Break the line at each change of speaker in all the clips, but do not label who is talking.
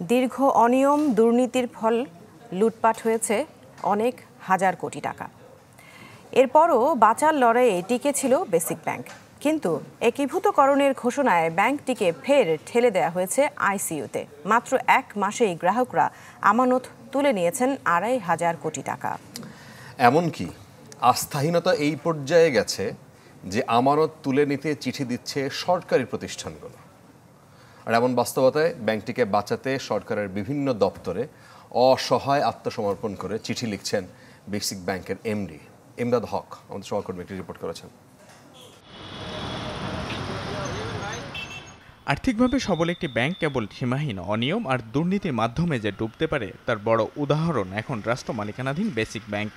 দীর্ঘ অনিয়ম দুর্নীতির ফল লুটপাট হয়েছে অনেক হাজার কোটি টাকা। এরপরও বাঁচার লড়াইয়ে টিকে ছিল বেসিক ব্যাংক, কিন্তু একীভূতকরণের ঘোষণায় ব্যাংকটিকে ফের ঠেলে দেওয়া হয়েছে আইসিইউতে। মাত্র 1 মাসেই গ্রাহকরা আমানত তুলে নিয়েছেন 2,500 কোটি টাকা।
এমনকি আস্থাহীনতা এই পর্যায়ে গেছে যে আমানত তুলে নিতে চিঠি দিচ্ছে সরকারি প্রতিষ্ঠানগুলো। আর এমন বাস্তবতায় ব্যাংকটিকে বাঁচাতে সরকারের বিভিন্ন দপ্তরে অসহায় আত্মসমর্পণ করে চিঠি লিখছেন বেসিক ব্যাংকের এমডি ইমদাদ হক। আমাদের সহকর্মী একটি রিপোর্ট করেছেন।
আর্থিকভাবে সবল একটি ব্যাংক কেবল সীমাহীন অনিয়ম আর দুর্নীতির মাধ্যমে যে ডুবতে পারে তার বড় উদাহরণ এখন রাষ্ট্র মালিকানাধীন বেসিক ব্যাংক।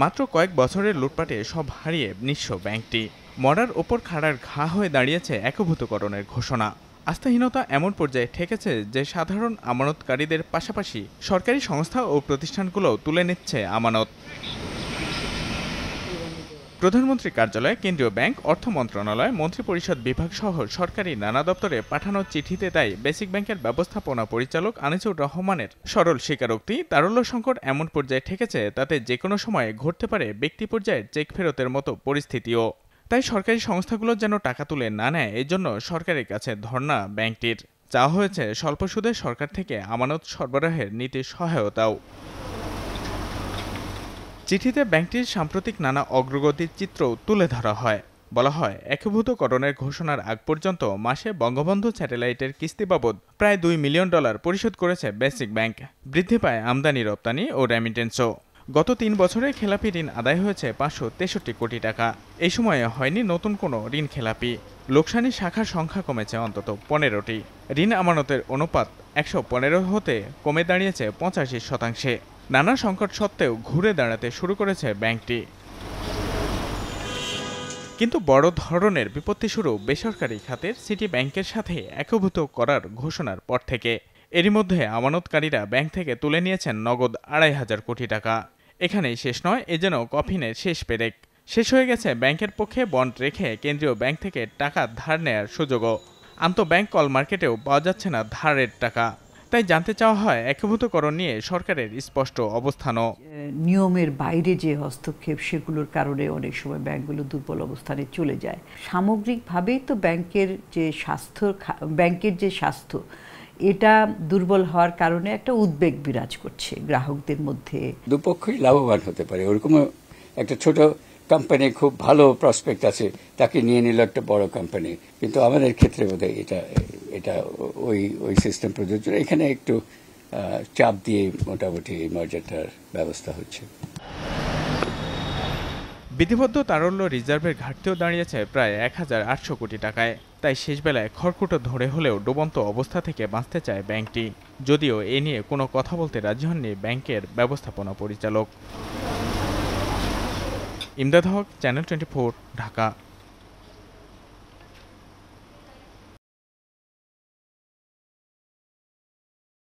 মাত্র কয়েক বছরের লুটপাটে সব হারিয়ে নিঃস্ব ব্যাংকটি। মরার ওপর খাড়ার ঘা হয়ে দাঁড়িয়েছে একীভূতকরণের ঘোষণা। আস্থাহীনতা এমন পর্যায়ে ঠেকেছে যে সাধারণ আমানতকারীদের পাশাপাশি সরকারি সংস্থা ও প্রতিষ্ঠানগুলো তুলে নিচ্ছে আমানত। প্রধানমন্ত্রীর কার্যালয়, কেন্দ্রীয় ব্যাংক, অর্থ মন্ত্রণালয়, মন্ত্রিপরিষদ বিভাগ সহ সরকারি নানা দপ্তরে পাঠানো চিঠিতে তাই বেসিক ব্যাংকের ব্যবস্থাপনা পরিচালক আনিসুর রহমানের সরল স্বীকারোক্তি, তারল্য সংকট এমন পর্যায়ে ঠেকেছে তাতে যে কোনো সময় ঘটতে পারে ব্যক্তি পর্যায়ের চেক ফেরতের মতো পরিস্থিতিও। তাই সরকারি সংস্থাগুলো যেন টাকা তুলে না নেয়, এজন্য সরকারের কাছে ধর্ণা ব্যাংকটির। চাওয়া হয়েছে স্বল্প সুদে সরকার থেকে আমানত সরবরাহের নীতি সহায়তাও। চিঠিতে ব্যাংকটির সাম্প্রতিক নানা অগ্রগতির চিত্রও তুলে ধরা হয়। বলা হয়, একীভূতকরণের ঘোষণার আগ পর্যন্ত মাসে বঙ্গবন্ধু স্যাটেলাইটের কিস্তি বাবদ প্রায় $2 মিলিয়ন পরিশোধ করেছে বেসিক ব্যাংক। বৃদ্ধি পায় আমদানি রপ্তানি ও রেমিটেন্সও। গত 3 বছরে খেলাপি ঋণ আদায় হয়েছে 563 কোটি টাকা। এই সময়ে হয়নি নতুন কোনো ঋণ খেলাপি। লোকসানি শাখার সংখ্যা কমেছে অন্তত 15টি। ঋণ আমানতের অনুপাত 115 হতে কমে দাঁড়িয়েছে 85%। নানা সংকট সত্ত্বেও ঘুরে দাঁড়াতে শুরু করেছে ব্যাংকটি। কিন্তু বড় ধরনের বিপত্তি শুরু বেসরকারি খাতের সিটি ব্যাংকের সাথে একীভূত করার ঘোষণার পর থেকে। এরই মধ্যে আমানতকারীরা ব্যাংক থেকে তুলে নিয়েছেন নগদ 2,500 কোটি টাকা। এখানেই শেষ নয়, এ যেন কফিনের শেষ পেরেক। শেষ হয়ে গেছে ব্যাংকের পক্ষে বন্ড রেখে কেন্দ্রীয় ব্যাংক থেকে টাকা ধার নেয়ার সুযোগও। আন্তঃব্যাংক কল মার্কেটেও পাওয়া যাচ্ছে না ধারের টাকা। তাই জানতে চাওয়া হয় একীভূতকরণ নিয়ে সরকারের স্পষ্ট অবস্থানও।
নিয়মের বাইরে যে হস্তক্ষেপ, সেগুলোর কারণে অনেক সময় ব্যাংকগুলো দুর্বল অবস্থানে চলে যায়। সামগ্রিকভাবেই তো ব্যাংকের যে স্বাস্থ্য এটা দুর্বল হওয়ার কারণে একটা উদ্বেগ বিরাজ করছে গ্রাহকদের মধ্যে।
দুপক্ষই লাভবান হতে পারে। ওরকম একটা ছোট কোম্পানি খুব ভালো প্রসপেক্ট আছে, তাকে নিয়ে নিল একটা বড় কোম্পানি। কিন্তু আমাদের ক্ষেত্রে বোধহয় এটা ওই সিস্টেম প্রযোজ্য। এখানে একটু চাপ দিয়ে মোটামুটি মার্জারটার ব্যবস্থা হচ্ছে।
বিধিবদ্ধ তারল্য রিজার্ভের ঘাটতিও দাঁড়িয়েছে প্রায় 1,800 কোটি টাকায়। তাই শেষ বেলায় খড়কুটো ধরে হলেও ডুবন্ত অবস্থা থেকে বাঁচতে চায় ব্যাংকটি। যদিও এ নিয়ে কোনো কথা বলতে রাজি হননি ব্যাংকের ব্যবস্থাপনা পরিচালক। ইমদাদ হক, চ্যানেল 24, ঢাকা।